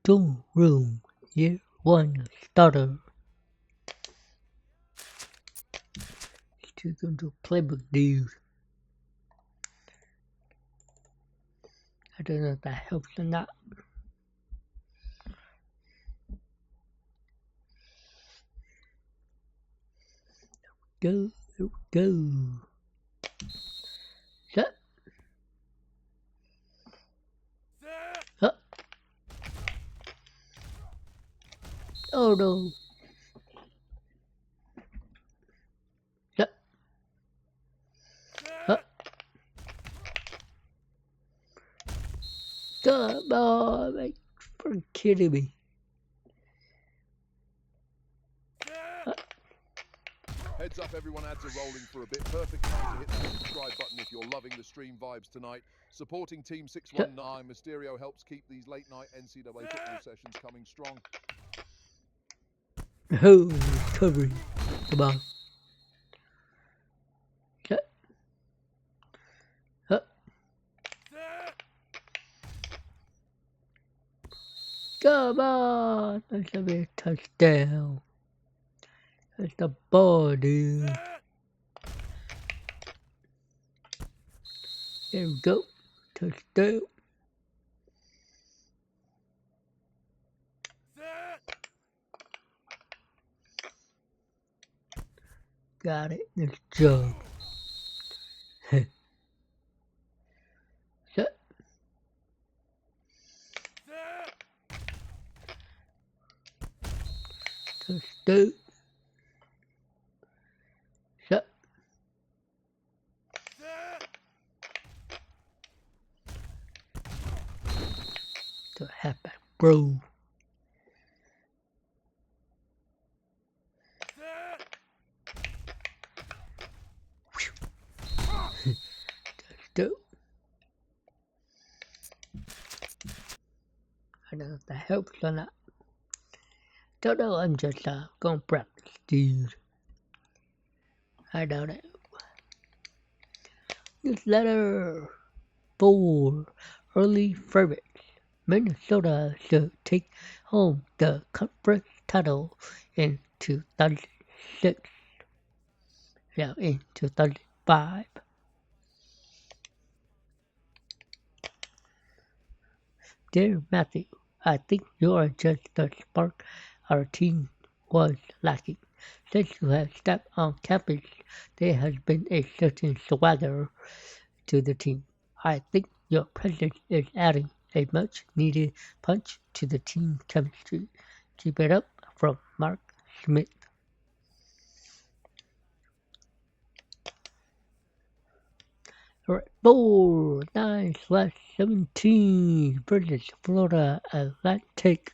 Room, Year 1 Starter. Still going to playbook, dude. I don't know if that helps or not. Go. Set. Up. Oh no. Set. Up. Come on, like, for kidding me. Heads up, everyone, ads are rolling for a bit. Perfect time to hit that subscribe button if you're loving the stream vibes tonight. Supporting Team 619, Mysterio helps keep these late-night NCAA football sessions coming strong. Oh, recovery. Come on. Set. Up. Come on. That's a big touchdown. That's the ball, dude. There we go. Touchdown. Got it. Let's jump. Set. Touchdown. Set. The halfback, bro. Touchdown. I don't know if that helps or not. Don't know, I'm just gonna practice, dude. I don't know. Newsletter 4. Early favorites. Minnesota should take home the conference title in 2006. Yeah, in 2005. Dear Matthew, I think you're just the spark our team was lacking. Since you have stepped on campus, there has been a certain swagger to the team. I think your presence is adding a much-needed punch to the team chemistry. Keep it up, from Mark Smith. Alright, 4-9/17 versus Florida Atlantic.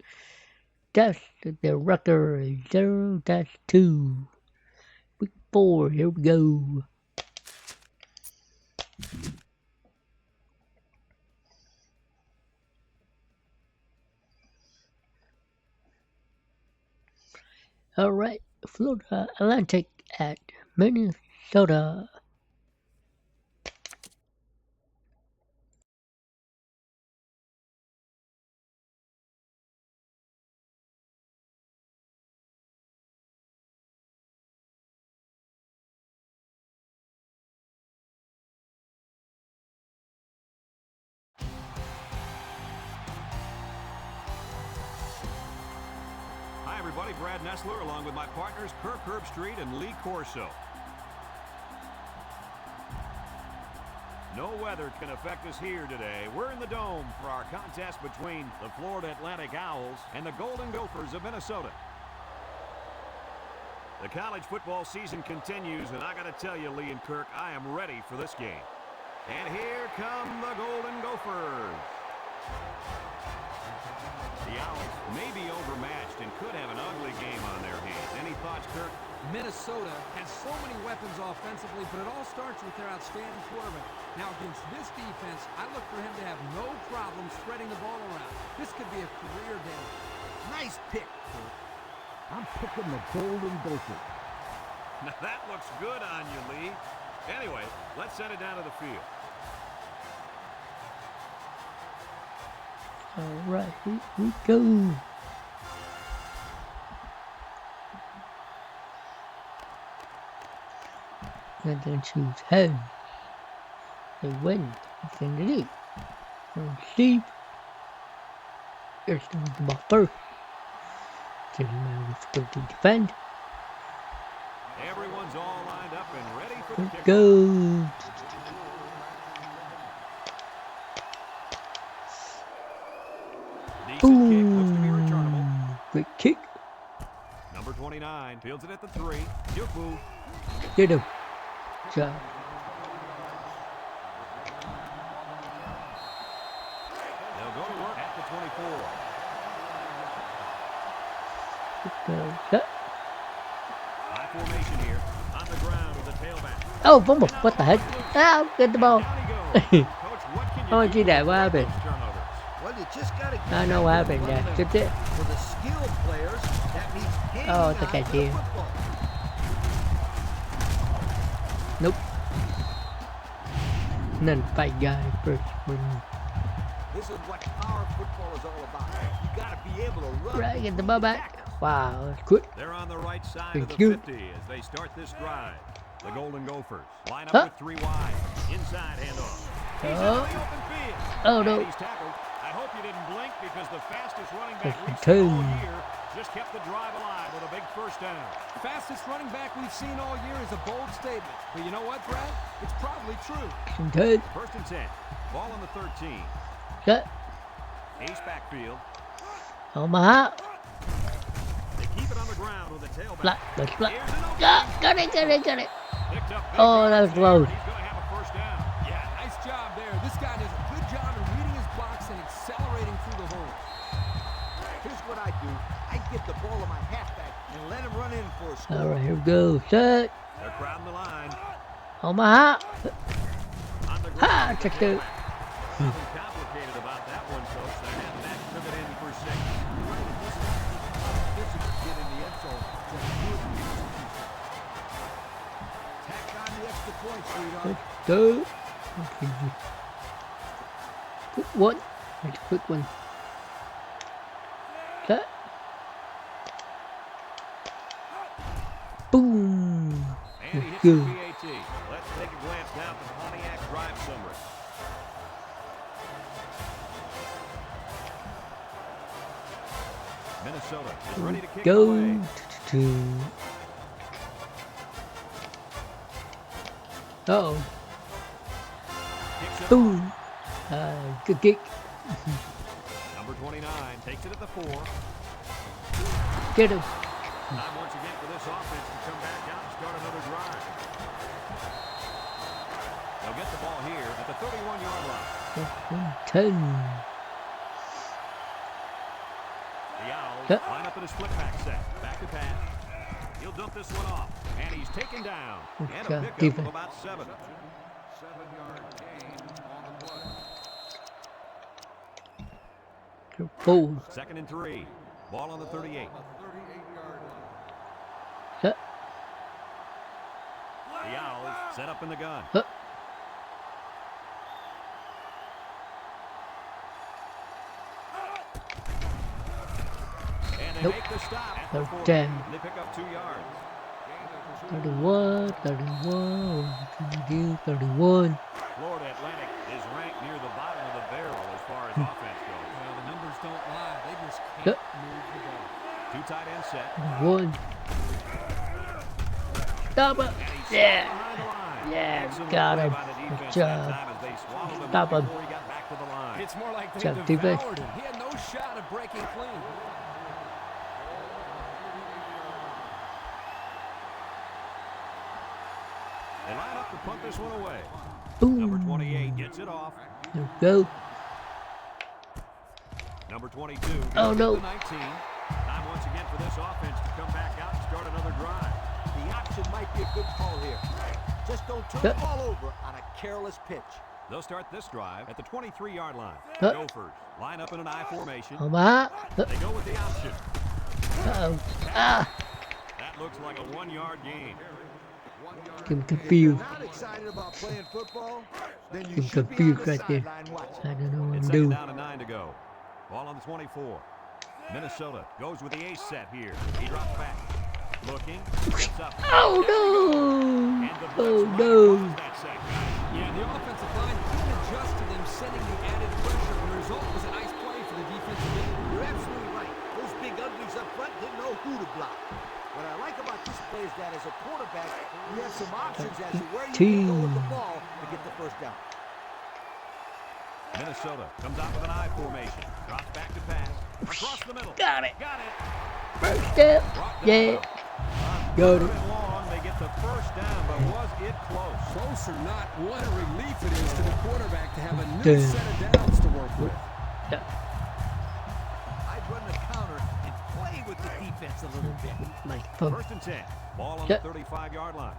That's their record 0-2. Week 4, here we go. Alright, Florida Atlantic at Minnesota. Hi, everybody. Brad Nessler, along with my partners Kirk Herbstreit and Lee Corso. No weather can affect us here today. We're in the Dome for our contest between the Florida Atlantic Owls and the Golden Gophers of Minnesota. The college football season continues, and I got to tell you, Lee and Kirk, I am ready for this game. And here come the Golden Gophers. The Owls may be overmatched and could have an ugly game on their hands. Any thoughts, Kirk? Minnesota has so many weapons offensively, but it all starts with their outstanding quarterback. Now, against this defense, I look for him to have no problem spreading the ball around. This could be a career day. Nice pick, Kirk. I'm picking the Golden Gophers. Now that looks good on you, Lee. Anyway, let's send it down to the field. Alright, here we go. And then choose heads. They win. What can they do? Steve. You're still the ball first. Doesn't matter who's going to defend. Everyone's all lined up and ready for the Let's kickoff. go. Decent kick, looks to be returnable. Boom. Great kick. Number 29 fields it at the 3. Jufu. Get him. Job. They'll go to work at the 24. Set. High formation here. On the ground with the tailback. Oh, fumble. What the heck? Ah, get the ball. Down he goes. Coach, what can Oh, you see do that. to What avoid happened? those turnovers? Well, you just got to I know what happened there. Just it. For the skilled players, that means hanging Oh, I on think I to the did. football. Nope. None fight guy first one. This is what our football is all about. You got to be able to run. Right, get the ball back. Wow, that's quick. They're on the right side Thank of the you. 50 as they start this drive. The Golden Gophers line up Huh? with 3 wide. Inside handoff. He's Oh. out in the open field. Oh, And no. he's tackled. I hope you didn't blink because the fastest running back That's we've the seen all two. year just kept the drive alive with a big first down. Fastest running back we've seen all year is a bold statement. But you know what, Brad? It's probably true. Some good. First and 10. Ball on the 13. Set. Ace backfield. Omaha. They keep it on the ground with a tailback. Flat. That's flat. Here's an open. Got it, got it, got it. Picked up big Oh, that was yards close. there, and he's going to have a first down. Yeah, nice job there. This guy does a good job in reading his box and accelerating through the holes. Here's what I do. I get the ball to my halfback and let him run in for a score. Alright, here we go. Set. They're crowding the line. Omaha. On the Ha, ground. check two. Nothing complicated about that one, folks. Their halfback took it in for 6. Physical get in the end zone. Just good execution. Tack on the extra point, sweetheart. Let's go. Okay. Quick one. That's a quick one. Set. Boom. And he Let's hits the go. PAT. Let's take a glance now at the Pontiac drive summary. Minnesota is ready to kick it Go. away. Uh-oh. Kicks it Boom. Good kick. Number 29 takes it at the 4. Get him. Time once again for this offense to come back out and start another drive. They'll get the ball here at the 31-yard line. 10. The Owls Yep. line up in a split back set. Back to pass. He'll dump this one off. And he's taken down. And a pickup defense. of about 7. 7-yard gain on the play. Four. 2nd and 3. Ball on the 38. The 38-yard line. Set. The Owls set up in the gun. Huh. And they Nope. make the stop at the Oh, 40. damn. They pick up 2 yards. 31. 31. What can we do? 31. Florida Atlantic is ranked near the bottom of the barrel as far as offense goes. Well, the numbers don't lie. They just can't Yep. move the ball. 2 tight end set. 1. Stop it. And he's Yeah. behind the line. Yeah, Excellent got play him. by the Good defense job. that time as they swallowed him Stop up him. before he got back to the line. It's more like they Job, devoured defense. him. He had no shot of breaking clean. They line up to punt this one away. Boom. Number 28 gets it off. There we go. Number 22 Oh, goes no. to the 19. Time once again for this offense to come back out and start another drive. The option might be a good call here. Just don't turn Yep. the ball over on a careless pitch. They'll start this drive at the 23-yard line. Huh. Gophers line up in an I formation. Omaha. They go with the option. Uh-oh. Ah. That looks like a 1-yard gain. I'm If confused. you're not excited about playing football, then you I'm should be on confused the right there. sideline watching. I don't know what It's I'm 2nd doing. down and 9 to go. Ball on the 24. Minnesota goes with the ace set here. He drops back. Looking. Gets up. Oh no! Oh no! Yeah, the offensive line couldn't adjust to them sending the added pressure. The result was a nice play for the defensive end. You're absolutely right. Those big uglies up front didn't know who to block. What I like about this play is that as a quarterback, you have some options as to where you can go with the ball to get the first down. Minnesota comes out with an I formation. Drops back to pass. Across the middle. Got it. Got it. First down. Yeah. Got it. Long, they get the first down, but was it close? Close or not, what a relief it is to the quarterback to have a new set of downs to work with. Yeah. I'd run the counter and play with the defense a little bit. My phone. First and 10. Ball on the 35-yard line.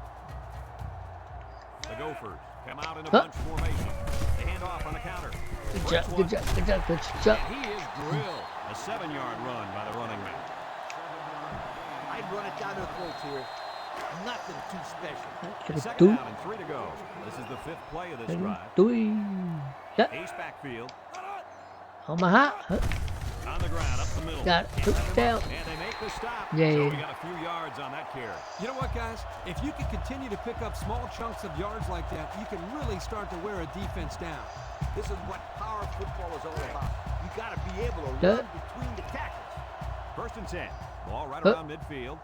The Gophers come out in a bunch formation. They hand off on the counter. Good job, good job, good job, good job. He is drilled. A 7-yard run by the running back. I'd run it down their throats here. Nothing too special. Second down and 3 to go. This is the 5th play of this drive. Yeah. Ace backfield. Omaha. On the ground, up the middle. Got it. First down. And they make the stop. Yeah. So we got a few yards on that carry. You know what, guys? If you can continue to pick up small chunks of yards like that, you can really start to wear a defense down. This is what power football is all about. You got to be able to run between the tackles. First and 10. Ball right around midfield.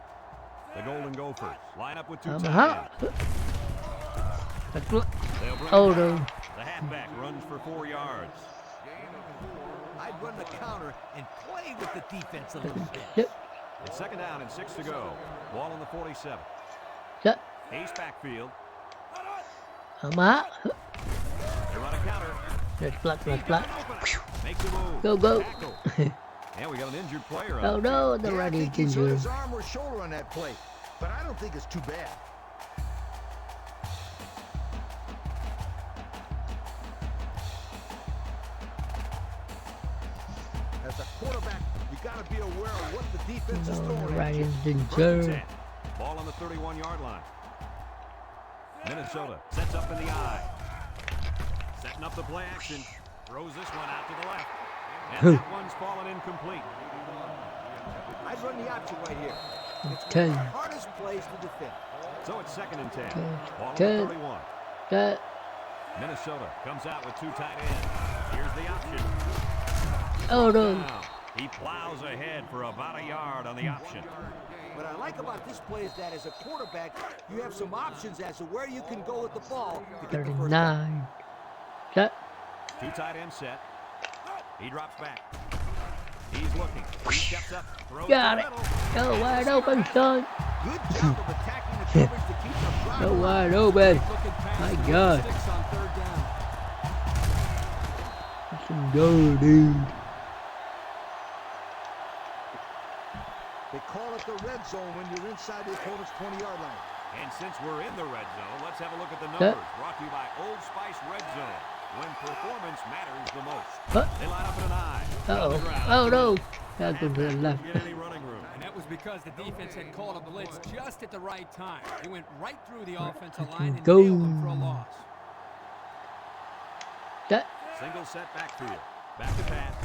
The Golden Gophers line up with 2 tight Omaha. ends. Oh no. The halfback runs for 4 yards. I'd run the counter and play with the defense a little bit. Yep. It's second down and 6 to go. Ball on the 47. Yep. Ace backfield. Omaha. They run a counter. Let's block, let's block. Makes a move. Go, go. Tackle. And we got an injured player Oh out. no, the I running think he's hurt injury. his arm or shoulder on that play, but I don't think it's too bad. As a quarterback, you got to be aware of what the defense is No, the throwing at running you. First and injury. 10. Ball on the 31-yard line. Minnesota sets up in the eye. Setting up the play action. Throws this one out to the left. And that one's fallen incomplete. I'd run the option right here. It's one of 10. the hardest plays to defend. So it's second and 10. Ball on 10. the 31. That. Minnesota comes out with 2 tight ends. Here's the option. Oh no. Now, he plows ahead for about a yard on the option. What I like about this play is that as a quarterback, you have some options as to where you can go with the ball to get the first down. 39. That. 2 tight end set. He drops back. He's looking. He steps up. Throws Got the it. middle. Go wide open, son. Good job of attacking the coverage to keep them drive. Go wide open. Looking past My the God. sticks on third down. Let's go, dude. They call it the red zone when you're inside the opponent's 20-yard line. And since we're in the red zone, let's have a look at the numbers. Brought to you by Old Spice Red Zone. When performance matters the most. They line up in an eye. Uh-oh. Oh no. That goes to the left. Get any running room. And that was because the defense had called a blitz just at the right time. They went right through the offensive line and Go. nailed them for a loss. That. Single set backfield. Back to pass.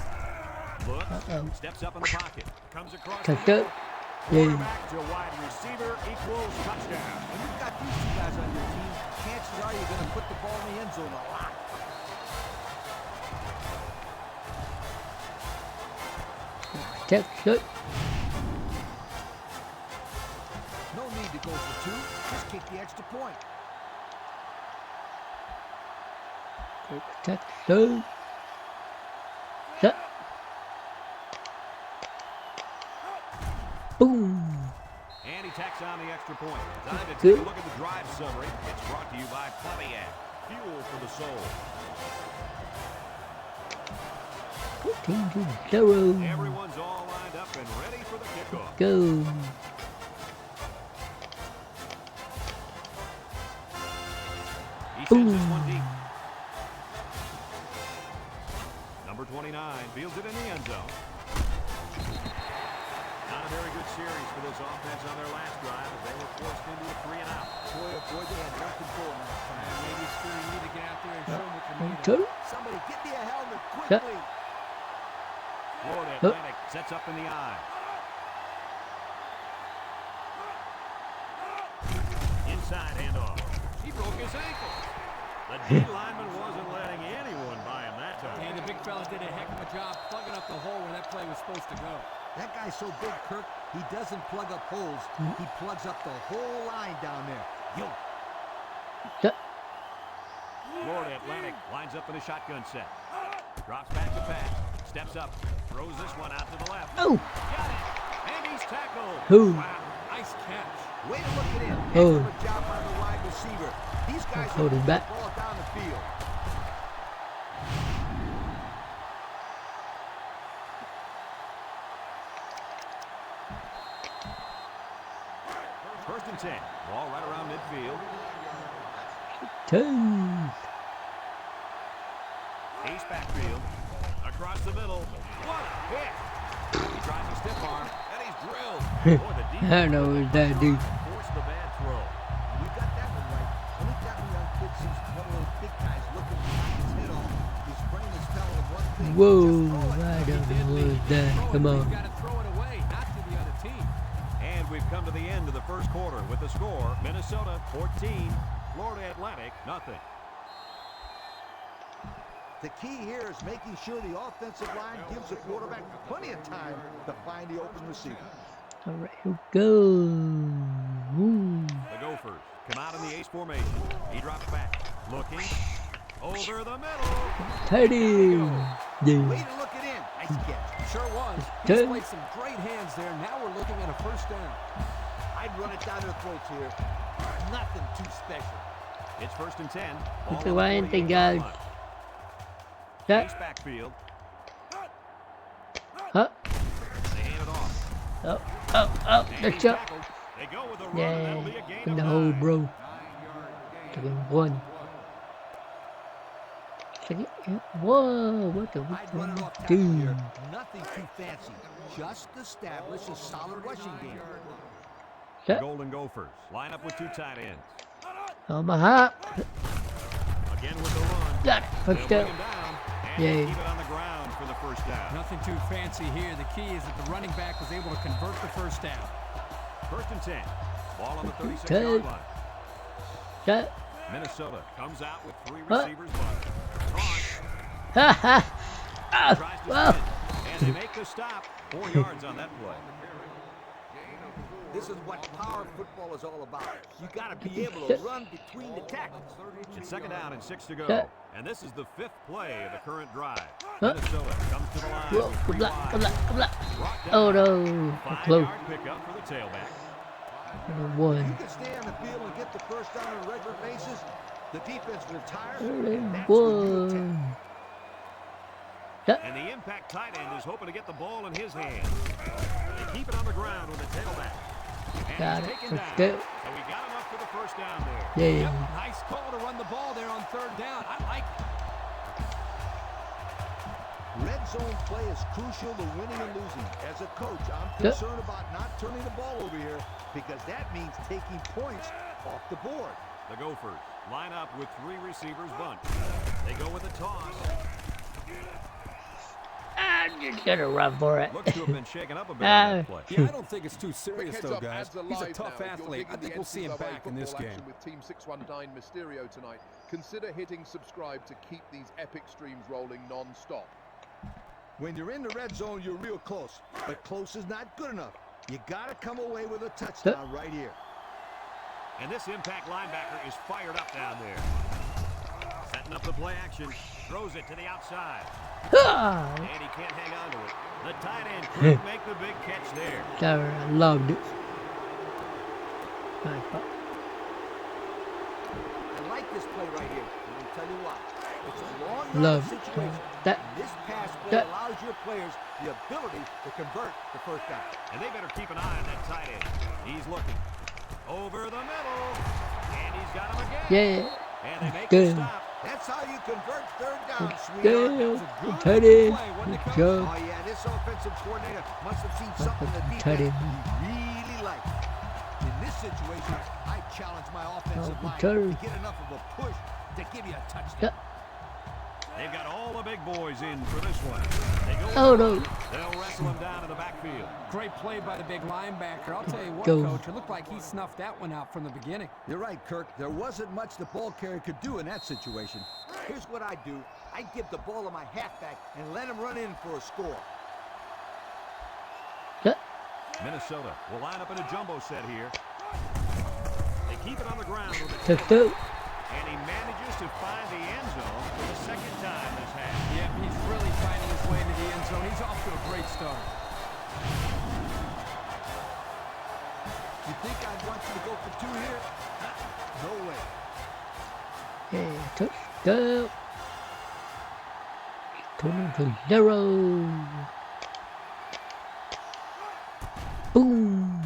Looks. Uh-oh. Steps up in the pocket. Comes across the Touchdown. middle. Yeah. Quarterback to wide receiver equals touchdown. When you've got these 2 guys on your team, chances are you're going to put the ball in the end zone a lot. Texas. No need to go for 2. Just kick the extra point. Texas. That. Boom. And he tacks on the extra point. Time to take Good. a look at the drive summary. It's brought to you by Pontiac. Fuel for the soul. 14-0. Everyone's all lined up and ready for the kickoff. Go. He sends this Boom. one deep. Number 29 fields it in the end zone. Not a very good series for this offense on their last drive as they were forced into a 3-and-out. Boy, oh boy, they had nothing going last time. Maybe it's still you need to get out there and show them what you need. Two. Somebody get me a helmet Yeah. quickly. Florida Atlantic sets up in the eye. Inside handoff. He broke his ankle. The D lineman wasn't letting anyone by him that time. And the big fella did a heck of a job plugging up the hole where that play was supposed to go. That guy's so big, Kirk, he doesn't plug up holes. He plugs up the whole line down there. Yo. Florida Atlantic lines up in a shotgun set. Drops back to pass. Steps up. Throws this one out to the left. Oh. Got it. And he's tackled. Who? Wow. Nice catch. Way to look it in. Oh. Excellent job by the wide receiver. These guys are Holding moving back. the ball down the field. First and 10. Ball right around midfield. 10. Ace backfield. Across the middle. What a hit. He tries a stiff arm, and he's drilled. Boy, the defense I know it's that deep. forced the bad throw. You got that one right. Anytime a young kid sees one of those big guys looking to knock his head off, his brain is telling him one thing. Whoa, Just throw it. I don't know what's that. Come He's on. got to throw it away, not to the other team. And we've come to the end of the first quarter with the score, Minnesota 14, Florida Atlantic nothing. The key here is making sure the offensive line gives the quarterback plenty of time to find the open receiver. All right, here we go. Woo. The Gophers come out in the ace formation. He drops back, looking over the middle. Tight end. Way Yeah. to look it in. Nice catch. Sure was. Ten. He's played some great hands there. Now we're looking at a first down. I'd run it down their throats here. Nothing too special. It's first and 10. Don't Ball do on the anything, 48-yard guys. line. That. Ace backfield. Huh? They hand it off. Oh, And the he's shot. tackled. They go with a run, and Yeah, that'll be a gain in of the hole, 9. bro. Second one. Second, yeah. Whoa, what the I'd run it off tackle dude? here. Nothing too fancy. Just establish a solid rushing game. The That, Golden Gophers line up with two tight ends. on my hop. Again with the run. Got it. They'll First bring down. him down, and Yay. they keep it on the ground for the first down. Nothing too fancy here. The key is that the running back was able to convert the first down. First and 10. Ball on the 36-yard Ten. line. That. Minnesota comes out with three Huh? receivers left. Toss. Ha ha. Tries Ah, to wow. spin, and they make the stop. 4 yards on that play. This is what power football is all about. You got to be able to run between the tackles. It's second down and 6 to go. Yeah. And this is the 5th play of the current drive. Huh? Minnesota comes to the line Whoa, with 3 come back, come wide. back, come back. Brought down. Oh no. Close. 5-yard pickup for the tailback. You One. can stay on the field and get the first down on a regular basis. The defense will tire, Only and that's when you attack. one. And the impact tight end is hoping to get the ball in his hands. They keep it on the ground with the tailback. And Got he's it. taken First down. down. So we got enough for the first down there. Yeah. Yep, nice call to run the ball there on third down. I like it. Red zone play is crucial to winning and losing. As a coach, I'm Yeah. concerned about not turning the ball over here because that means taking points off the board. The Gophers line up with 3 receivers bunt. They go with a toss. I'm just gonna run for it. Looks to have been shaken up a bit on that play. Yeah, I don't think it's too Quick serious, heads though, up, guys. ads are He's a live tough now. If you're athlete. I digging think the we'll see him NCAA back in this football game. action with Team 619 Mysterio tonight. Consider hitting subscribe to keep these epic streams rolling non-stop. When you're in the red zone, you're real close, but close is not good enough. You got to come away with a touchdown right here. And this impact linebacker is fired up down there. Setting up the play action. Throws it to the outside. Ah, And he can't hang on to it. The tight end couldn't make the big catch there. sorry, I loved it. My fault. I like this play right here. I'm going to tell you why. It's a long Love run it. situation. That. And this pass play That. allows your players the ability to convert the first down. And they better keep an eye on that tight end. He's looking. Over the middle. And he's got him again. Yeah. And they make Good. the stop. That's how you convert third down, sweetheart. Yeah. Tight end. Good job. Oh, yeah, this offensive coordinator must have seen something in the Tight defense end. he really liked. In this situation, I challenge my offensive Oh, line turn. to get enough of a push to give you a touchdown. Yeah. They've got all the big boys in for this one. They go Oh no. They'll wrestle him down to the backfield. Great play by the big linebacker. I'll tell you what, Go. Coach, it looked like he snuffed that one out from the beginning. You're right, Kirk. There wasn't much the ball carrier could do in that situation. Here's what I'd do. I'd give the ball to my halfback and let him run in for a score. Minnesota will line up in a jumbo set here. They keep it on the ground with a Let's go. and he manages to find the end zone for the second time this half. Yep, he's really finding his way to the end zone. He's off to a great start. You think I'd want you to go for 2 here? No way. Yeah, touchdown. Turning to 0. Boom.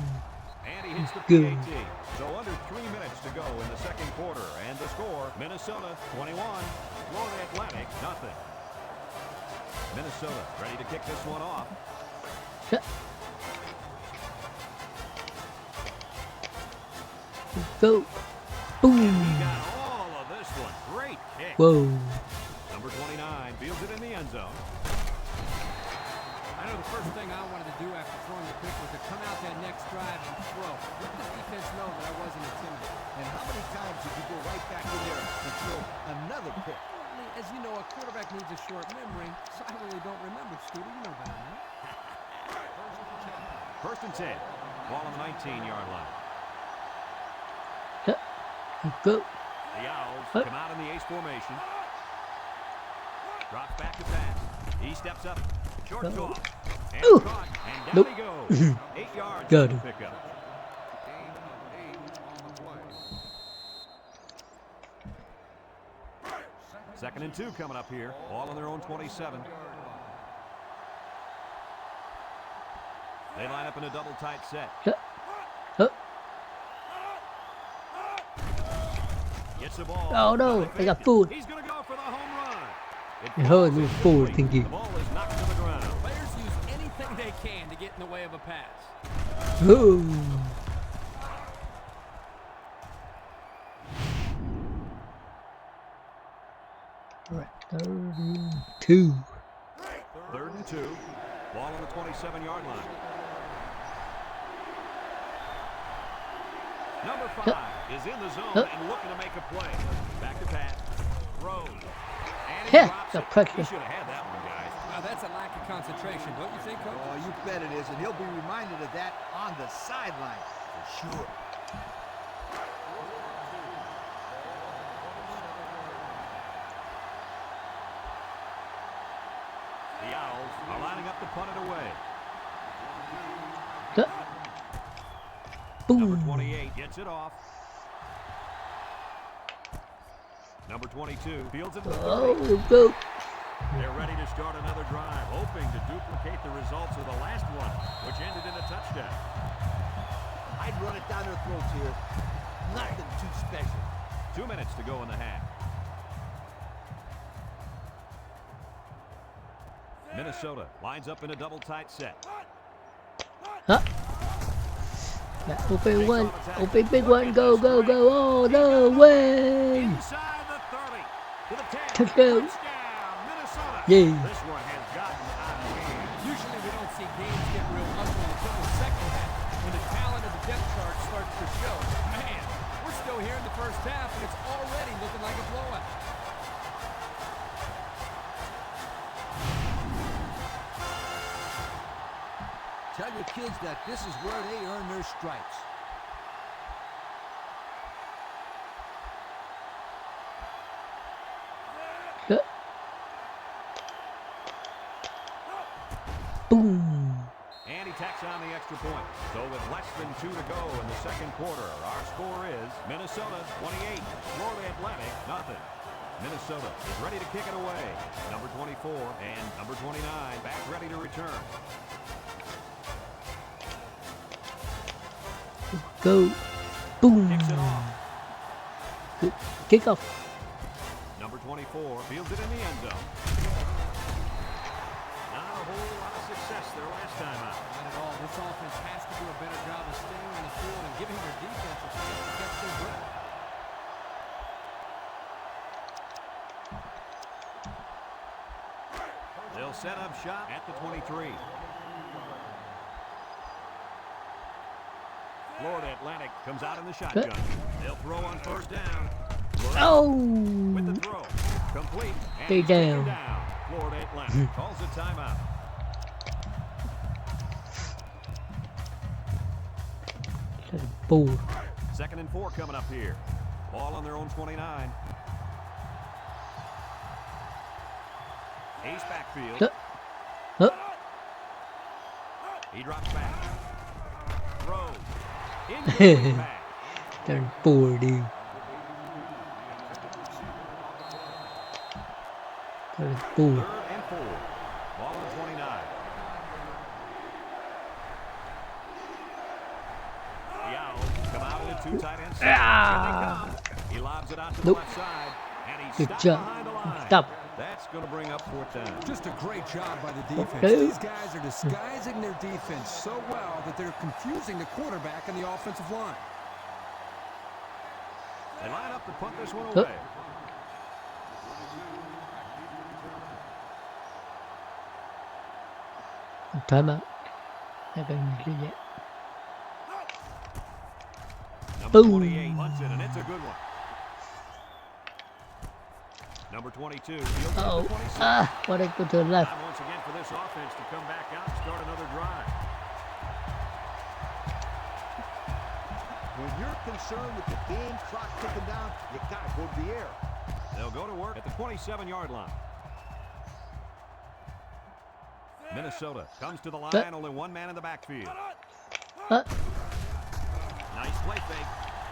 And he hits the Good. PAT. So under 3 minutes to go in the second quarter. And the score, Minnesota 21, Florida Atlantic nothing. Minnesota ready to kick this one off. Go. Boom. He got all of this one. Great kick. Whoa. Number 29 fields it in the end zone. I know the first thing I wanted to do after throwing the pick was to come out that next drive and throw. Let the defense know that I wasn't intimidated. And how many times did you go right back in there and throw another pick? As you know, a quarterback needs a short memory, so I really don't remember, Scooter. You know better than that. First and 10. Ball on the 19-yard line. Go. The Owls come out in the ace formation. Drops back to pass. He steps up. Short toss. And Ooh. caught. And down Nope. he goes. 8 yards Got to him. pick up. Second and 2 coming up here. All on their own 27. They line up in a double tight set. Gets the ball. Oh no, I got fooled. He's going to go for the home run. You heard me fool, The thinking. ball is knocked to the ground. Players use anything they can to get in the way of a pass. Oh. Right, 32. Third and 2. Ball on the 27-yard line. Number 5 is in the zone and looking to make a play. Back to pass. Throws. And he Yeah, drops the it. pressure. He should have had that one, guys. Now, that's a lack of concentration, don't you think, Coach? Oh, you bet it is, and he'll be reminded of that on the sideline for sure. The Owls are lining up to punt it away. Number Boom. 28 gets it off. Number 22 fields it to the 30. Oh, go. They're ready to start another drive, hoping to duplicate the results of the last one, which ended in a touchdown. I'd run it down their throats here. Nothing too special. 2 minutes to go in the half. Minnesota lines up in a double tight set. Huh? That open one. Open big one. Go, go, go. All the way. Inside the 30 to the 10. Touchdown. Minnesota. Yay. This one has gotten out of hand. Usually we don't see games get real ugly until the second half, when the talent of the depth chart starts to show. Man, we're still here in the first half, and it's already looking like a blowout. Tell your kids that this is where they earn their stripes. Boom. And he tacks on the extra point. So with less than 2 to go in the second quarter, our score is Minnesota 28, Florida Atlantic nothing. Minnesota is ready to kick it away. Number 24 and number 29 back ready to return. Go. Boom. Kicks it off. Kick off. Number 24 fields it in the end zone. Not a whole lot of success their last time out. Not at all. This offense has to do a better job of staying on the field and giving their defense a chance to catch their breath. They'll set up shop at the 23. Florida Atlantic comes out in the shotgun. They'll throw on first down. Oh! With the throw. Complete. And Stay he's taken down. down. Florida Atlantic calls a timeout. Four. 2nd and 4 coming up here. Ball on their own 29. Ace backfield. He drops back. Throws. Incomplete pass. Third 4, dude. Third 4. 3rd and 4. Ball on 29. The Owls come out in a 2 tight end set. He lobs it out to the left side, and he's Good stopped job. behind the line. Stop. That's going to bring up 4th down. Just a great job by the defense. Okay. These guys are disguising their defense so well that they're confusing the quarterback and the offensive line. They line up to punt this one away. Timeout. Not gonna use it yet. Number Boom. 28 punts it, and it's a good one. Number 22. Fields Oh, number 26. Wanna go to the left. Time once again for this offense to come back out and start another drive. When you're concerned with the game clock ticking down, you got to go to the air. They'll go to work at the 27-yard line. Minnesota comes to the line, only one man in the backfield. Nice play fake.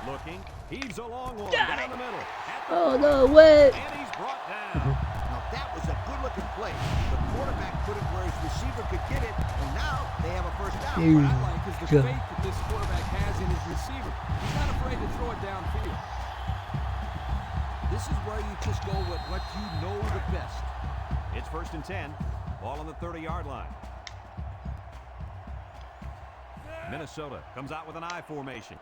Looking. He's a long one down the middle. Oh, no way. And he's brought down. Now that was a good-looking play. The quarterback put it where his receiver could get it, and now they have a first down. Dude. What I like is the faith that this quarterback has in his receiver. He's not afraid to throw it downfield. This is where you just go with what you know the best. It's 1st and 10. Ball on the 30-yard line. Minnesota comes out with an I formation.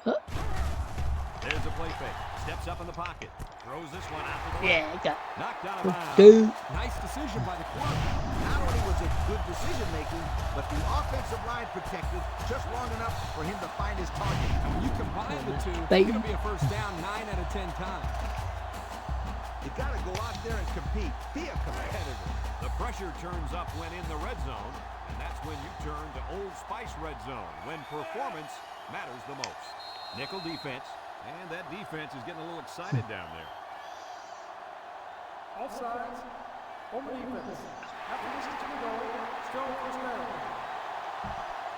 There's a play fake. Steps up in the pocket. Throws this one out to the Yeah, left. I got Knocked out of bounds. dude. Nice decision by the quarterback. Not only was it good decision-making, but the offensive line protected just long enough for him to find his target. When you combine the two, Baby. it'll be a first down 9 out of 10 times. You got to go out there and compete. Be a competitor. The pressure turns up when in the red zone, and that's when you turn to Old Spice Red Zone, when performance matters the most. Nickel defense, and that defense is getting a little excited down there. Offsides, home defense. After this is to go, still first down.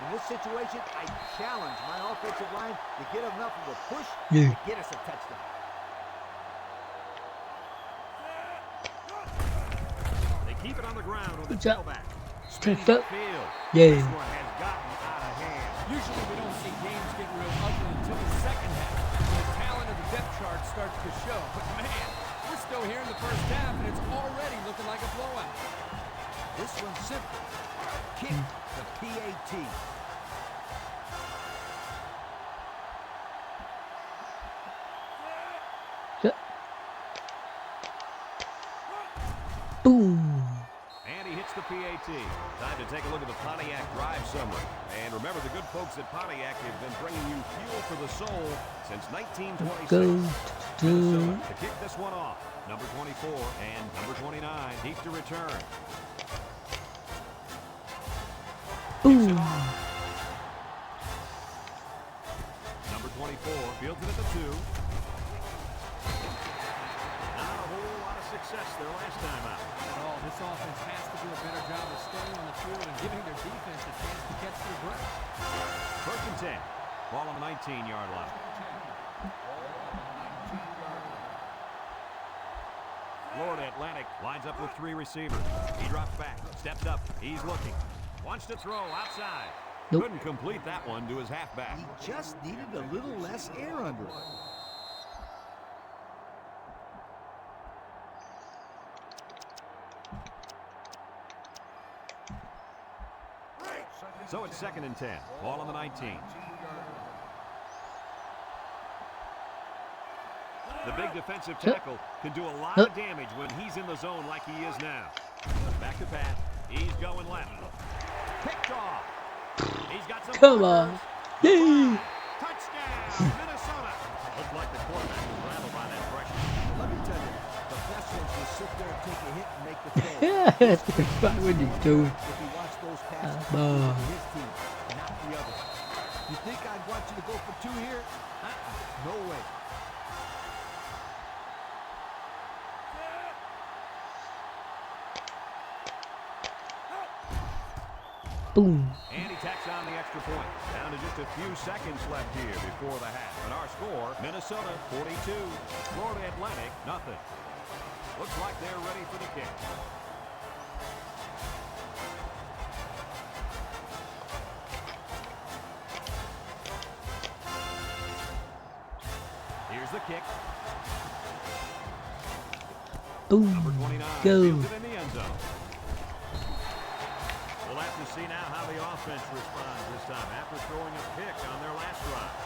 In this situation, I challenge my offensive line to get enough of a push Yeah. to get us a touchdown. They keep it on the ground with the Good job. tailback. Step Spins up. upfield. Yeah. This one has gotten out of hand. Usually we don't see games getting real ugly until the second half, when the talent of the depth chart starts to show. But man, we're still here in the first half, and it's already looking like a blowout. This one's simple. Kick the PAT. Boom. And he hits the PAT. Time to take a look at the Pontiac drive summary. And remember, the good folks at Pontiac have been bringing you fuel for the soul since 1926. Go Minnesota to to kick this one off. Number 24 and number 29 deep to return. boom. Number 24 fields it at the 2. Not a whole lot of success their last time out. Oh, this offense has to do a better job of staying on the field and giving their defense a chance to catch their breath. 1st and 10. Ball on the 19-yard line. Florida Atlantic lines up with 3 receivers. He drops back, steps up, he's looking. Wants to throw outside. Nope. Couldn't complete that one to his halfback. He just needed a little less air under it. So it's 2nd and 10. Ball on the 19. The big defensive tackle can do a lot of damage when he's in the zone like he is now. Back to Pat. He's going left. Picked off. He's got some Come markers. on. Yeah. Touchdown, Minnesota. Looked like the quarterback was rattled by that pressure. Let me tell you, the best ones will sit there and take a hit and make the throw. Yeah, that's what he's doing. If he watched those passes Bah. from his team, not the others. You think I'd want you to go for 2 here? No way. Boom. And he tacks on the extra point. Down to just a few seconds left here before the half. And our score, Minnesota 42, Florida Atlantic nothing. Looks like they're ready for the kick. Here's the kick. Boom. Number 29 Go. fields it in the end zone. We'll have to see now how the offense responds this time after throwing a pick on their last drive.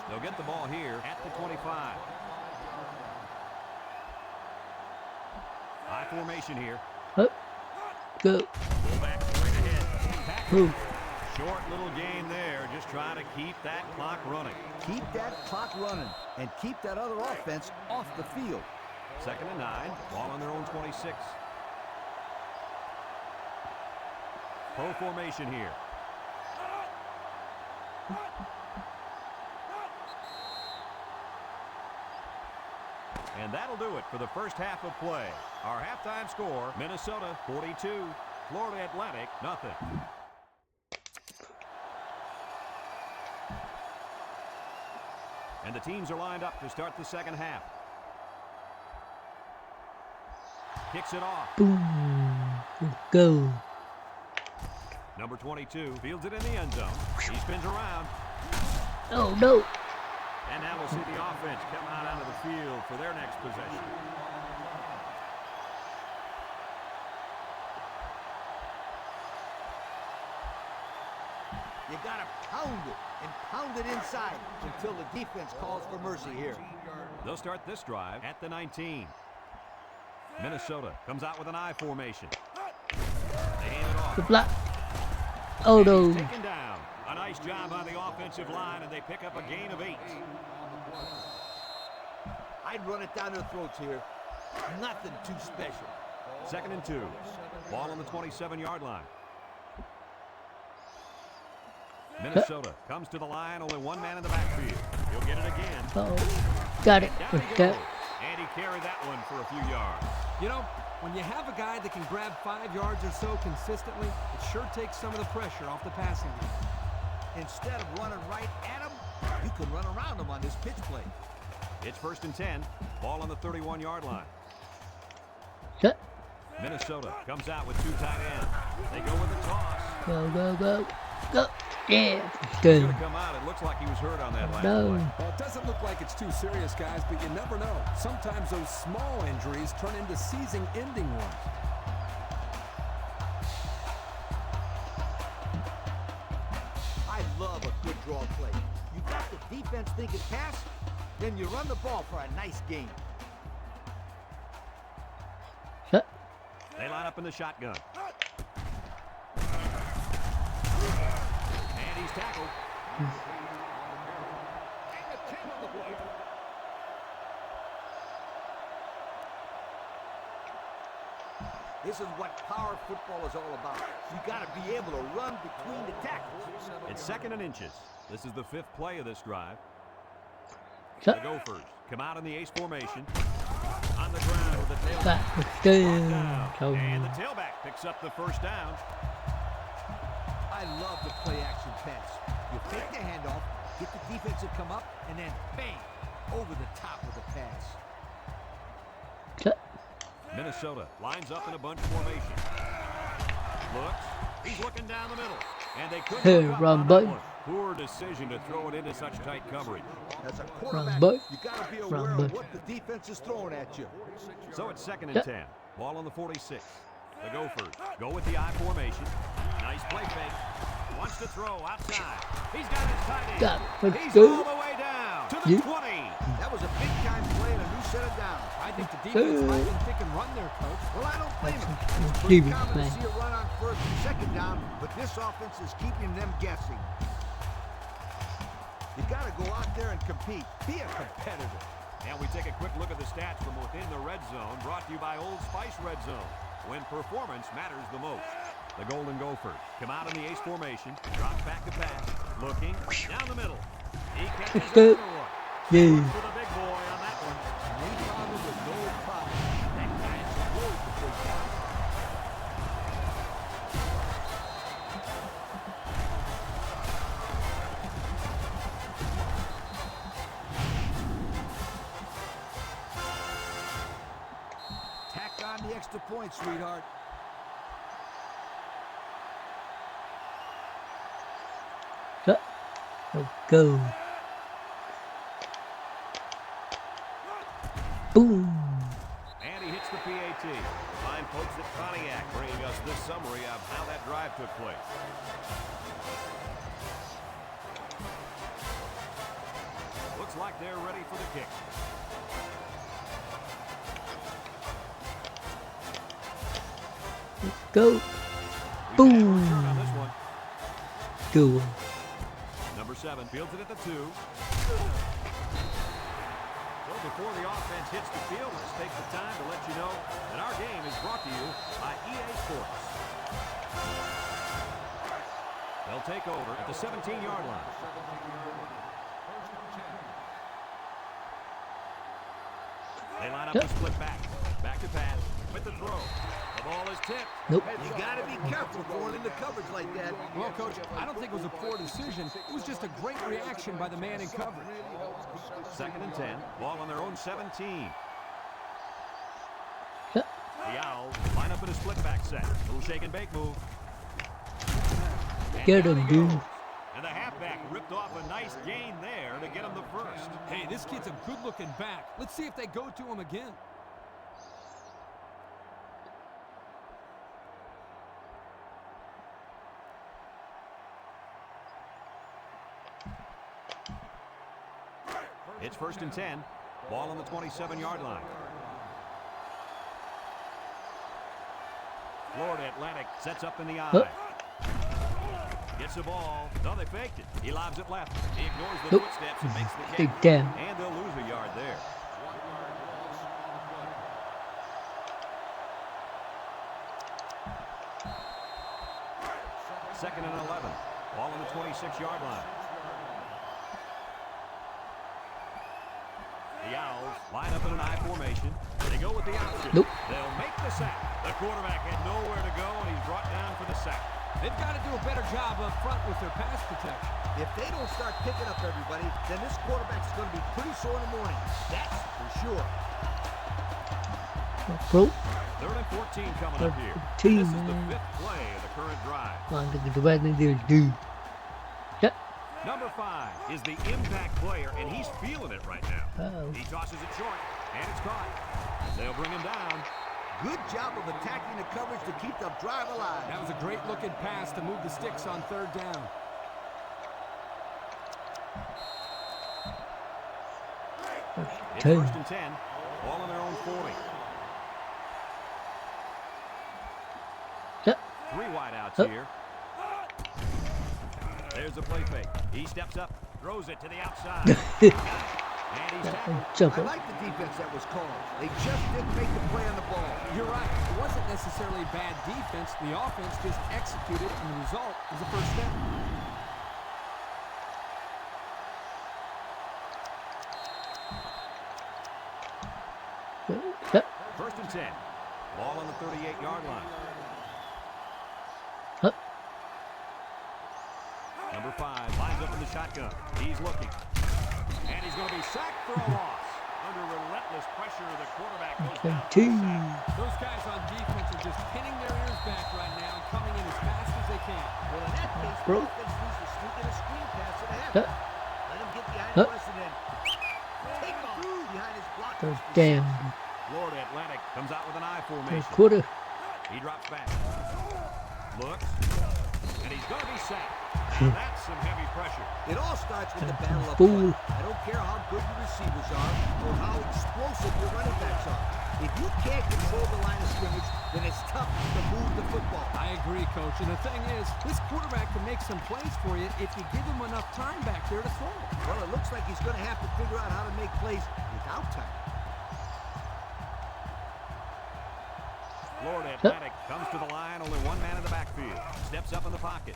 They'll get the ball here at the 25. High formation here. Up. Go. Fullback straight ahead. Boom. Short little game there, just trying to keep that clock running. Keep that clock running and keep that other offense off the field. 2nd and 9, ball on their own 26. Pro formation here. And that'll do it for the first half of play. Our halftime score, Minnesota 42, Florida Atlantic nothing. And the teams are lined up to start the second half. Kicks it off. Boom. Go. Number 22 fields it in the end zone. He spins around. Oh, no. And now we'll see the offense come out onto the field for their next possession. You got to pound it inside until the defense calls for mercy here. They'll start this drive at the 19. Minnesota comes out with an I formation. They hand it off. The block. Oh, no. He's taken down. A nice job on the offensive line, and they pick up a gain of 8. I'd run it down their throats here. Nothing too special. 2nd and 2. Ball on the 27-yard line. Minnesota comes to the line, only one man in the backfield. He'll get it again. Uh-oh. Got it. Down he First goes. down. And he carried that one for a few yards. You know, when you have a guy that can grab 5 yards or so consistently, it sure takes some of the pressure off the passing game. Instead of running right at him, you can run around him on this pitch play. It's 1st and 10. Ball on the 31-yard line. Shut. Minnesota comes out with 2 tight ends. They go with the toss. Go, go, go. Go. Yeah. He's Good. going to come out. It looks like he was hurt on that last No. play. Well, it doesn't look like it's too serious, guys, but you never know. Sometimes those small injuries turn into season-ending ones. I love a good draw play. You got the defense thinking pass, then you run the ball for a nice gain. Shut. They line up in the shotgun. And he's tackled. This is what power football is all about. You got to be able to run between the tackles. It's 2nd and inches. This is the 5th play of this drive. The Shut. Gophers come out in the ace formation. On the ground with the tailback. That was Brought good. down. So, And the tailback picks up the first down. I love the play-action pass. You fake the handoff, get the defense to come up, and then bang, over the top of the pass. shut. Minnesota lines up in a bunch formation. Looks. He's looking down the middle. And they couldn't Hey, hook up wrong on that button. one. Poor decision to throw it into such tight coverage. As a quarterback, button. you got to be Wrong aware of button. what the defense is throwing at you. So it's 2nd and Yep. 10. Ball on the 46. The Gophers go with the I formation. Nice play fake. Wants to throw outside. He's got his tight end. Got it. Let's He's go. all the way down to the Yeah. 20. That was a big-time play and a new set of downs. I think the defense might have been thinking run there, Coach. Well, I don't blame him. That's It's pretty Stevie, common to man. see a run on first and second down, but this offense is keeping them guessing. You got to go out there and compete. Be a competitor. And we take a quick look at the stats from within the red zone, brought to you by Old Spice Red Zone, when performance matters the most. The Golden Gophers come out in the ace formation, drops back to pass, looking, down the middle. He catches Good. another one. Yeah. Works for the big boy on that one. They found him with no problem. That guy explodes the first down. Tack on the extra point, sweetheart. Let's go. Boom. And he hits the PAT. Fine folks at Pontiac bringing us this summary of how that drive took place. Looks like they're ready for the kick. Let's go. We've had a Boom. return on this one. Good one. Number 7 fields it at the 2. So before the offense hits the field, let's take the time to let you know that our game is brought to you by EA Sports. They'll take over at the 17-yard line. They line up Yep. the split back. Back to pass with the throw. The ball is tipped. Nope. You got to be careful going into coverage like that. Well, Coach, I don't think it was a poor decision. It was just a great reaction by the man in coverage. 2nd and 10. Ball on their own 17. Yep. The Owls line up in a split back set. Little shake and bake move. And Get down him, he goes. dude. And the halfback ripped off a nice gain there to get him the first. Hey, this kid's a good-looking back. Let's see if they go to him again. It's 1st and 10. Ball on the 27-yard line. Florida Atlantic sets up in the eye. Gets the ball. No, they faked it. He lobs it left. He ignores the Nope. footsteps and makes the Big kick. damn. And they'll lose a yard there. Second and 11. Ball on the 26-yard line. The Owls line up in an I formation. They go with the option. Nope. They'll make the sack. The quarterback had nowhere to go, and he's brought down for the sack. They've got to do a better job up front with their pass protection. If they don't start picking up everybody, then this quarterback's going to be pretty sore in the morning. That's for sure. Bro. 3rd and 14 coming up here. 13, This is the man. 5th play of the current drive. Come on, look at the right there, dude. Yep. Number 5 is the impact player, and he's feeling it right now. Uh-oh. He tosses it short, and it's caught. They'll bring him down. Good job of attacking the coverage to keep the drive alive. That was a great-looking pass to move the sticks on 3rd down. It's 10. 1st and 10. Ball on their own 40. Yep. 3 wideouts Oh. here. There's the play fake. He steps up, throws it to the outside. And he's tackled. Jump I up. like the defense that was called. They just didn't make the play on the ball. You're right. It wasn't necessarily bad defense. The offense just executed, and the result is a first down. Yep. 1st and 10. Ball on the 38-yard line. Huh. Number 5 lines up in the shotgun. He's looking. And he's going to be sacked for a loss. Under relentless pressure, the quarterback goes down for the 17. sack. Those guys on defense are just pinning their ears back right now and coming in as fast as they can. Well, in that case, Bro. the offense needs to sneak in a screen pass to the half. Yep. Let him get behind Yep. us and then take off behind his blockers. Third down. Florida Atlantic comes out with an I Third formation. quarter. He drops back. Looks. And he's going to be sacked. Now that's some heavy pressure. It all starts with the battle up Fool. front. I don't care how good your receivers are or how explosive your running backs quarterbacks are. If you can't control the line of scrimmage, then it's tough to move the football. I agree, Coach. And the thing is, this quarterback can make some plays for you if you give him enough time back there to throw. Well, it looks like he's going to have to figure out how to make plays without time. Florida Atlantic comes to the line, only one man in the backfield. Steps up in the pocket.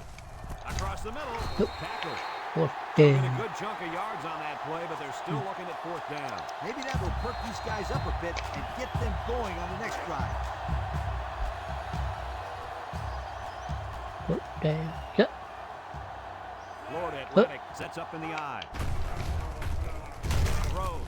Across the middle, tackle. Fourth Get a down. good chunk of yards on that play, but they're still looking at fourth down. Maybe that will perk these guys up a bit and get them going on the next drive. Fourth down. Yep. Florida Atlantic sets up in the I. Throws.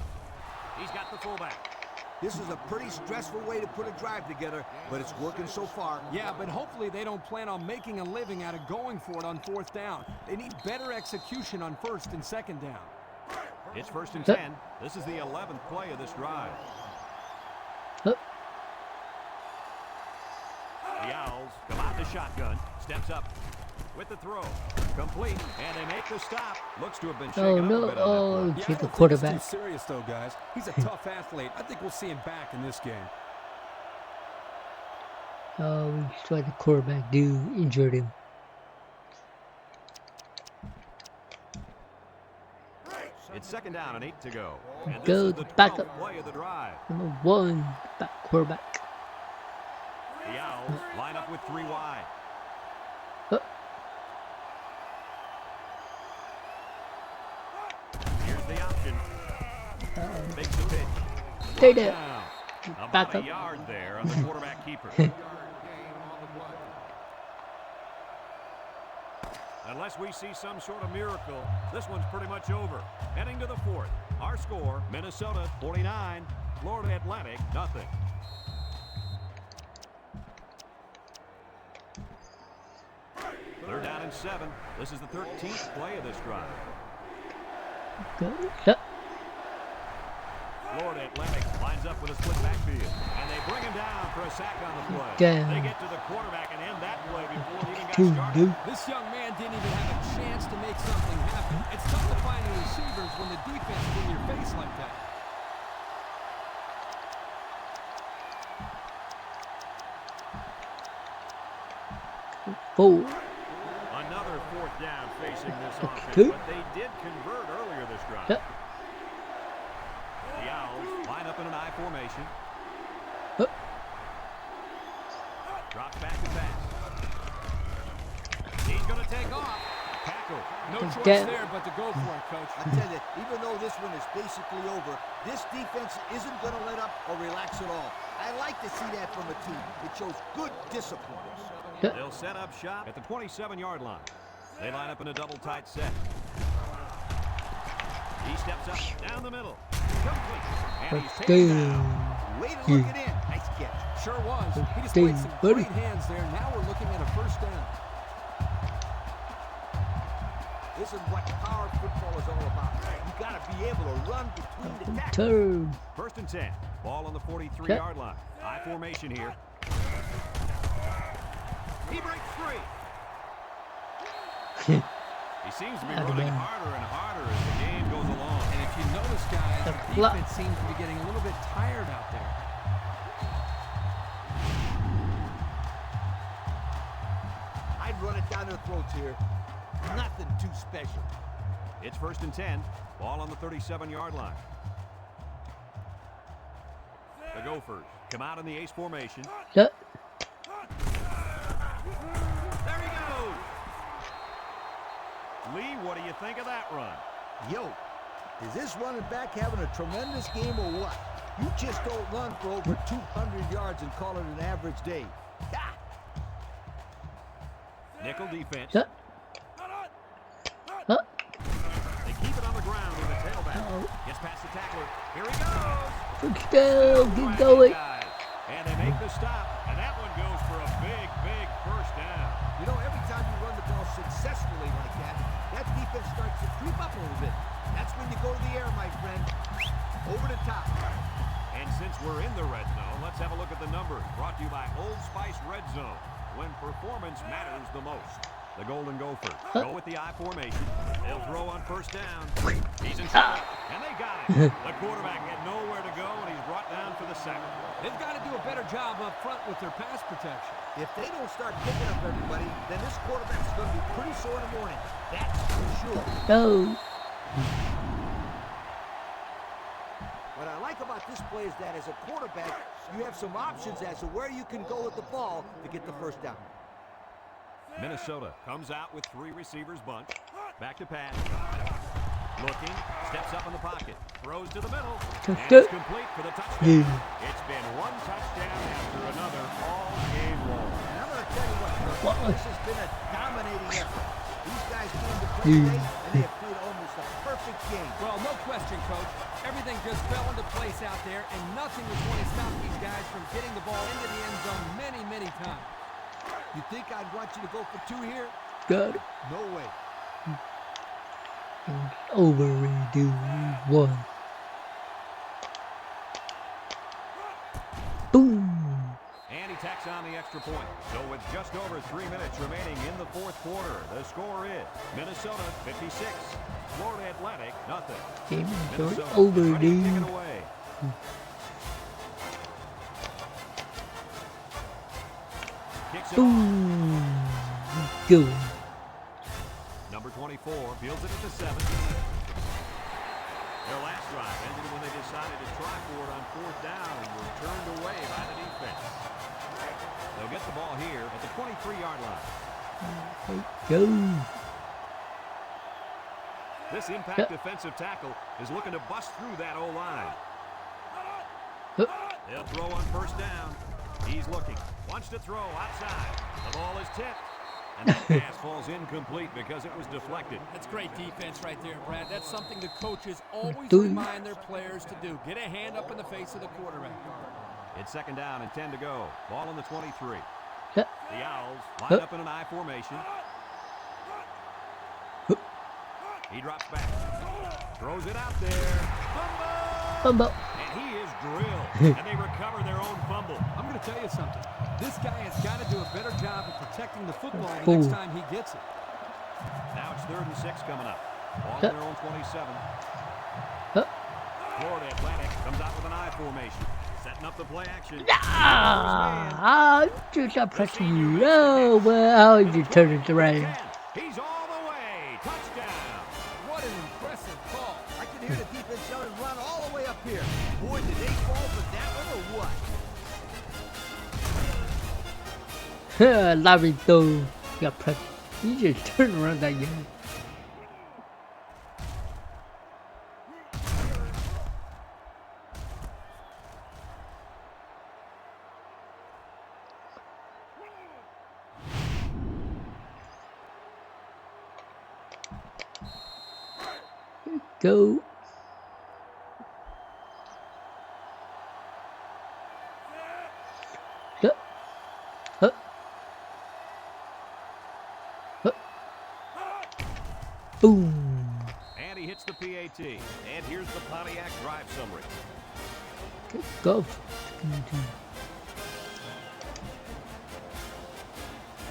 He's got the fullback. This is a pretty stressful way to put a drive together, but it's working so far. Yeah, but hopefully they don't plan on making a living out of going for it on fourth down. They need better execution on first and second down. It's first and 10. This is the 11th play of this drive. Yep. The Owls come out the shotgun. Steps up with the throw. Complete. And they make the stop. Looks to have been shaken Oh up a no! bit on that Oh, play. Yeah, I to the don't think it's quarterback. too serious, though, guys. He's a tough athlete. I think we'll see him back in this game. Oh, we saw the quarterback do injured him. It's second down and 8 to go. And this Go is the back up. 12th play of the drive. Number one, back quarterback. The Owls line up with 3 wide. Oh, Here's the option. Makes the pitch. stay there. Down. Back About a up. yard there on the quarterback keeper. Unless we see some sort of miracle, this one's pretty much over. Heading to the fourth. Our score, Minnesota 49, Florida Atlantic nothing. Third down and 7. This is the 13th play of this drive. Go. Yep. Florida Atlantic lines up with a split backfield, and they bring him down for a sack on the play. Down. They get to the quarterback and end that play before it even got Two, started. dude. This young man didn't even have a chance to make something happen. It's tough to find the receivers when the defense is in your face like that. Four. Another fourth down facing this offense, Two. but they did convert earlier this drive. Yep. The Owls line up in an I formation. Yep. Drops back to pass. He's going to take off. Tackle. No choice Down. there but to go for it, Coach. I tell you, even though this one is basically over, this defense isn't going to let up or relax at all. I like to see that from a team. It shows good discipline. They'll set up shop at the 27-yard line. They line up in a double tight set. He steps up down the middle. Complete. And he's First taken down. down. Way to look it in. Nice catch. Sure was. He First displayed down, some buddy. great hands there. Now we're looking at a first down. This is what power football is all about. You got to be able to run between the tackles. Turn. First and 10. Ball on the 43-yard line. I formation here. He breaks free. He seems to be running harder and harder as the game goes along. And if you notice, guys, The the block. defense seems to be getting a little bit tired out there. I'd run it down their throats here. Nothing too special. It's first and 10. Ball on the 37-yard line. The Gophers come out in the ace formation. Yep. There he goes. Lee, what do you think of that run? Yo, is this running back having a tremendous game or what? You just don't run for over 200 yards and call it an average day. Ha! Nickel defense. Yep. Huh? They keep it on the ground with the tailback. Uh-oh. Gets past the tackler. Here he goes. First down. Keep going. Guys. And they make the stop. And that one goes for a big, big first down. You know, every time you run the ball successfully like that, that defense starts to creep up a little bit. That's when you go to the air, my friend. Over the top. And since we're in the red zone, let's have a look at the numbers. Brought to you by Old Spice Red Zone, when performance matters the most. The Golden Gophers go with the I formation. They'll throw on first down. He's in trouble, and they got it. The quarterback had nowhere to go, and he's brought down for the second. They've got to do a better job up front with their pass protection. If they don't start picking up everybody, then this quarterback's going to be pretty sore in the morning. That's for sure. Go. What I like about this play is that as a quarterback, you have some options as to where you can go with the ball to get the first down. Minnesota comes out with 3 receivers bunch. Back to pass. Looking, steps up in the pocket, throws to the middle, and it's complete for the touchdown. It's been one touchdown after another all game long. And I'm going to tell you what, this has been a dominating effort. These guys came to play today, and they have played almost a perfect game. Well, no question, Coach. Everything just fell into place out there, and nothing was going to stop these guys from getting the ball into the end zone many, many times. You think I'd want you to go for 2 here? Good. No way. Overdo 1. Boom. And he tacks on the extra point. So with just over 3 minutes remaining in the fourth quarter, the score is Minnesota 56, Florida Atlantic nothing. Game is Minnesota over, ready to kick dude. it away. Kicks it off. Boom. Go. Number 24 fields it at the 7. Their last drive ended when they decided to try for it on 4th down and were turned away by the defense. They'll get the ball here at the 23-yard line. Go. This impact defensive tackle is looking to bust through that O-line. They'll throw on 1st down. He's looking. Wants to throw outside. The ball is tipped. And that pass falls incomplete because it was deflected. That's great defense right there, Brad. That's something the coaches always remind their players to do. Get a hand up in the face of the quarterback. It's 2nd down and 10 to go. Ball on the 23. Yep. The Owls line up in an I formation. He drops back. Throws it out there. Fumble. And he is drilled. And they recover their own fumble. I'm going to tell you something. This guy has got to do a better job of protecting the football the next time he gets it. Now it's 3rd and 6 coming up. Ball on their own 27. Florida Atlantic comes out with an I formation. Setting up the play action. I'm just not pressing you. Oh, well, you turn it around. He's all the way. Touchdown. What an impressive call. I can hear the defense yelling, run all the way up here. Boy, did they fall for that one or what? Lavito. You got pressed. You just turn around that guy. Go. Boom. And he hits the PAT. And here's the Pontiac drive summary. Go.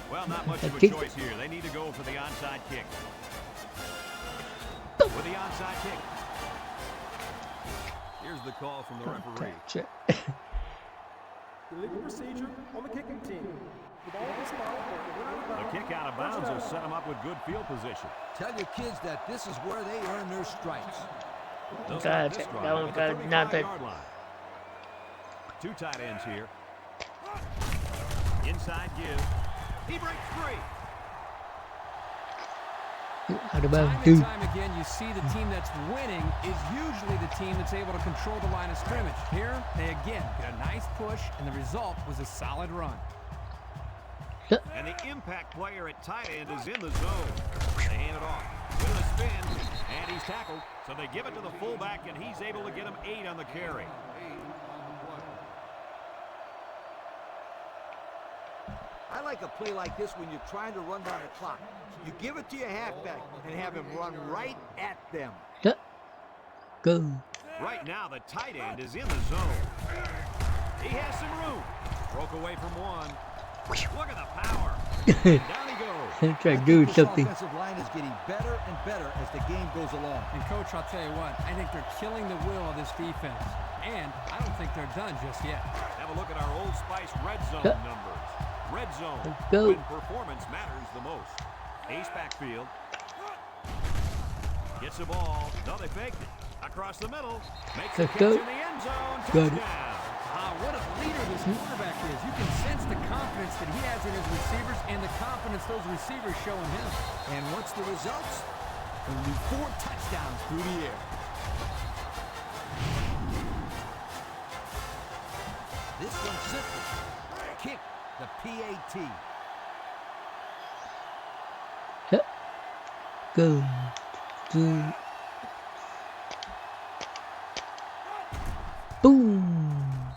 Well, not much of a choice here. They need to go for the onside kick. With the onside kick. Here's the call from the referee. The legal procedure on the kicking team. The ball is spotted. The kick out of bounds will set them up with good field position. Tell your kids that this is where they earn their stripes. They'll start this drive at the 35-yard line. 2 tight ends here. Inside give. He breaks free. Out of bounds, Time dude. and time again, you see the team that's winning is usually the team that's able to control the line of scrimmage. Here, they again get a nice push, and the result was a solid run. And the impact player at tight end is in the zone. They hand it off. With a spin, and he's tackled. So they give it to the fullback, and he's able to get him 8 on the carry. I like a play like this when you're trying to run down the clock. You give it to your halfback and have him run right at them. Go. Right now, the tight end is in the zone. He has some room. Broke away from one. Look at the power. Down he Since I I do think this something. offensive line is getting better and better as the game goes along. And, Coach, I'll tell you what, I think they're killing the will of this defense. And I don't think they're done just yet. Have a look at our Old Spice red zone numbers. Red zone, Let's go. when performance matters the most. Ace backfield. Gets the ball. No, they faked it. Across the middle. Makes the Let's catch go. in the end zone. Got it. Touchdown. What a leader this quarterback is. You can sense the confidence that he has in his receivers and the confidence those receivers show in him. And what's the results? Only 4 touchdowns through the air. This one's simple. Kick the PAT. Go. Do. Boom.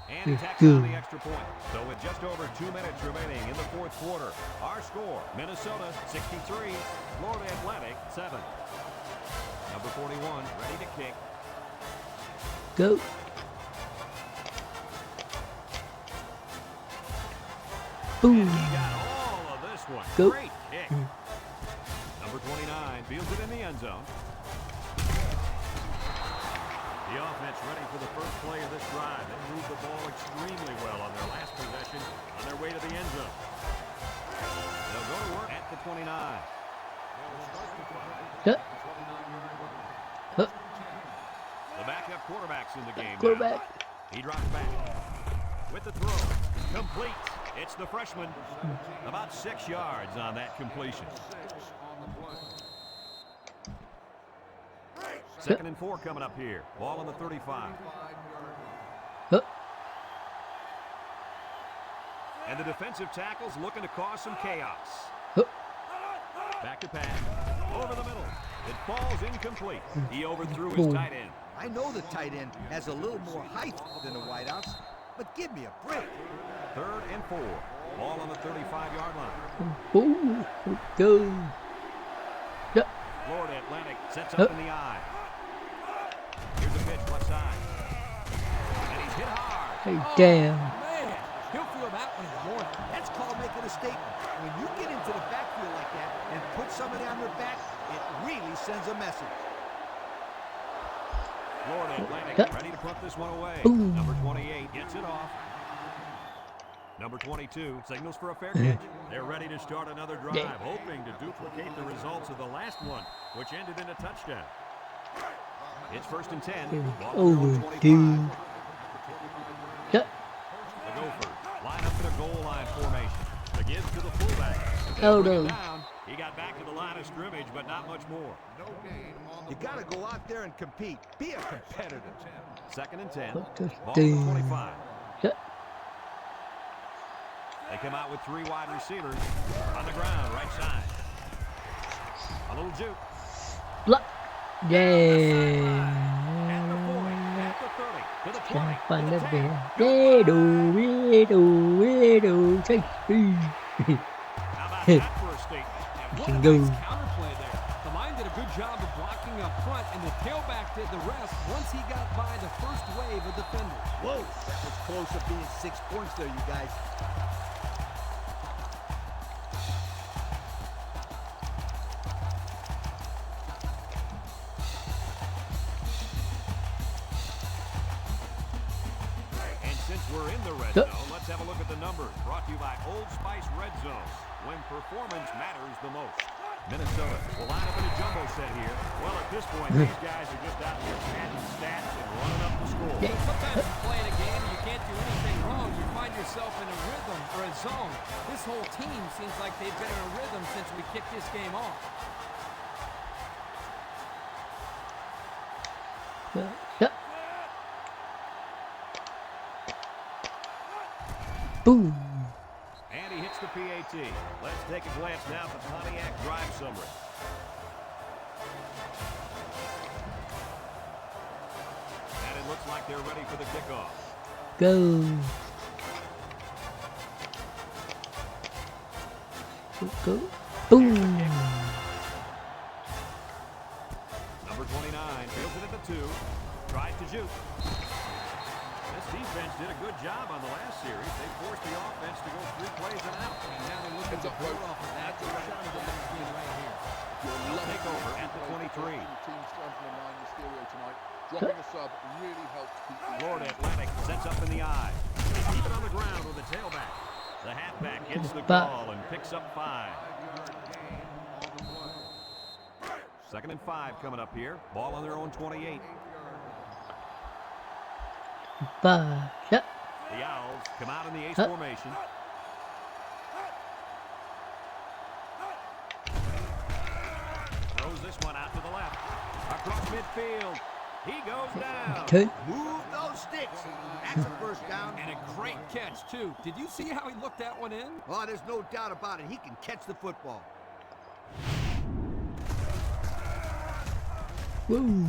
And Let's tacks on go. the extra point. So with just over 2 minutes remaining in the fourth quarter, our score, Minnesota 63, Florida Atlantic 7. Number 41, ready to kick. Go. Boom. And he got all of this one. Go. Great kick. Number 29 fields it in the end zone. The offense ready for the first play of this drive. They moved the ball extremely well on their last possession on their way to the end zone. They'll go to work at the 29. Huh. Huh. The backup quarterback's in the game now. Quarterback. He drops back. With the throw. Complete. It's the freshman. About 6 yards on that completion. Second and 4 coming up here. Ball on the 35. Huh. And the defensive tackle's looking to cause some chaos. Huh. Back to pass. Over the middle. It falls incomplete. He overthrew his tight end. I know the tight end has a little more height than the wideouts, but give me a break. Third and 4. Ball on the 35-yard line. Boom. Go. Yeah. Florida Atlantic sets up in the eye. Here's a pitch left side. And he's hit hard. Hey, damn. Man, he'll feel that one in the morning. That's called making a statement. When you get into the backfield like that and put somebody on their back, it really sends a message. Florida Atlantic ready to put this one away. Boom. Number 28 gets it off. Number 22 signals for a fair catch. They're ready to start another drive, hoping to duplicate the results of the last one, which ended in a touchdown. It's first and 10. Ball on their own 25. Dude. Yeah. The Gophers line up in a goal line formation. The give to the fullback. Oh, Bring it no. down. He got back to the line of scrimmage, but not much more. You got to go out there and compete. Be a competitor. Second and 10. What the Ball on the damn. 25. Yeah. They come out with 3 wide receivers on the ground, right side. A little juke. Block. At the Yeah. 40, at the 30, to the 20, Can't to find the the 10. bear. Weirdo. Take me. How about that for a statement? What Can a go. nice counterplay there. The line did a good job of blocking up front, and the tailback did the rest once he got by the first wave of defenders. Whoa, that was close to being 6 points there, you guys. And since we're in the red zone, let's have a look at the numbers. Brought to you by Old Spice Red Zone, when performance matters the most. Minnesota will line up in a jumbo set here. Well, at this point, these guys are just out there padding stats and running up the score. Sometimes you play in a game and you can't do anything wrong. You find yourself in a rhythm or a zone. This whole team seems like they've been in a rhythm since we kicked this game off. Yeah. Boom. And he hits the PAT. Let's take a glance now at the Pontiac drive summary. And it looks like they're ready for the kickoff. Go. Go. Boom. Number 29 fields it at the 2. Tries to juke. This defense defense did a good job on the last series. They forced the offense to go 3 plays and out. And now they're looking to build off of that. They're shut them down again right here. You'll take over at the 23. The team starting to mind Mysterio tonight. Dropping a sub really helped keep the Florida Atlantic sets up in the eye. They keep it on the ground with the tailback. The halfback gets the call and picks up 5. 2nd and 5 coming up here. Ball on their own 28. Yep. The Owls come out in the ace formation. Throws this one out to the left. Across midfield. He goes down. Good. Move those sticks. That's a first down. And a great catch, too. Did you see how he looked that one in? Oh, there's no doubt about it. He can catch the football. Woo.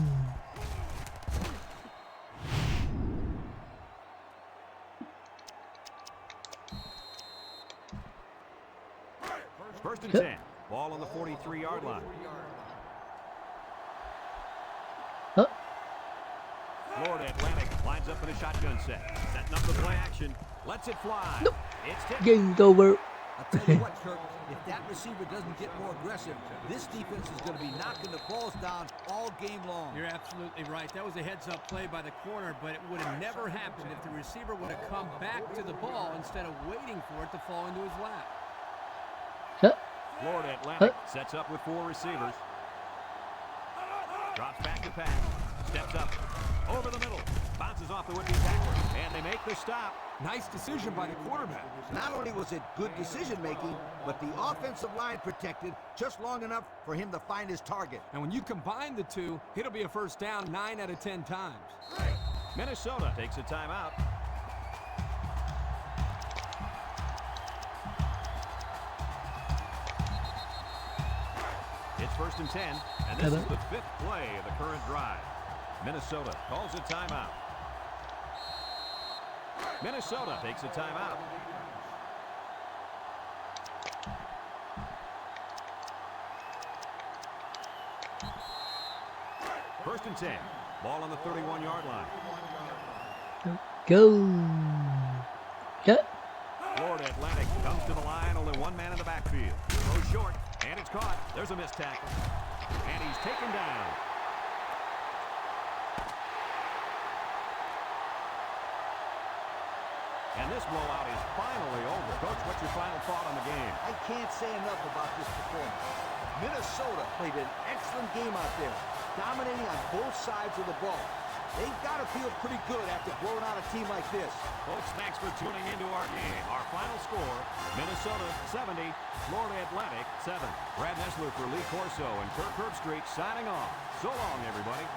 First and 10. Ball on the 43-yard line. Florida Atlantic lines up in a shotgun set. Setting up the play action. Lets it fly. Nope. It's tipped. Game over. I'll tell you what, Kirk, if that receiver doesn't get more aggressive, this defense is going to be knocking the balls down all game long. You're absolutely right. That was a heads-up play by the corner, but it would have never happened if the receiver would have come back to the ball instead of waiting for it to fall into his lap. Florida Atlantic sets up with 4 receivers. Drops back to pass. Steps up. Over the middle. Bounces off the would-be tackler. And they make the stop. Nice decision by the quarterback. Not only was it good decision-making, but the offensive line protected just long enough for him to find his target. And when you combine the two, it'll be a first down 9 out of 10 times. Minnesota takes a timeout. It's 1st and 10, and this is the 5th play of the current drive. Minnesota calls a timeout. Minnesota takes a timeout. First and 10. Ball on the 31-yard line. Go. Yep. Florida Atlantic comes to the line. Only 1 man in the backfield. Throws short, and it's caught. There's a missed tackle. And he's taken down. And this blowout is finally over. Coach, what's your final thought on the game? I can't say enough about this performance. Minnesota played an excellent game out there, dominating on both sides of the ball. They've got to feel pretty good after blowing out a team like this. Folks, thanks for tuning into our game. Our final score, Minnesota 70, Florida Atlantic 7. Brad Nessler for Lee Corso and Kirk Herbstreit signing off. So long, everybody.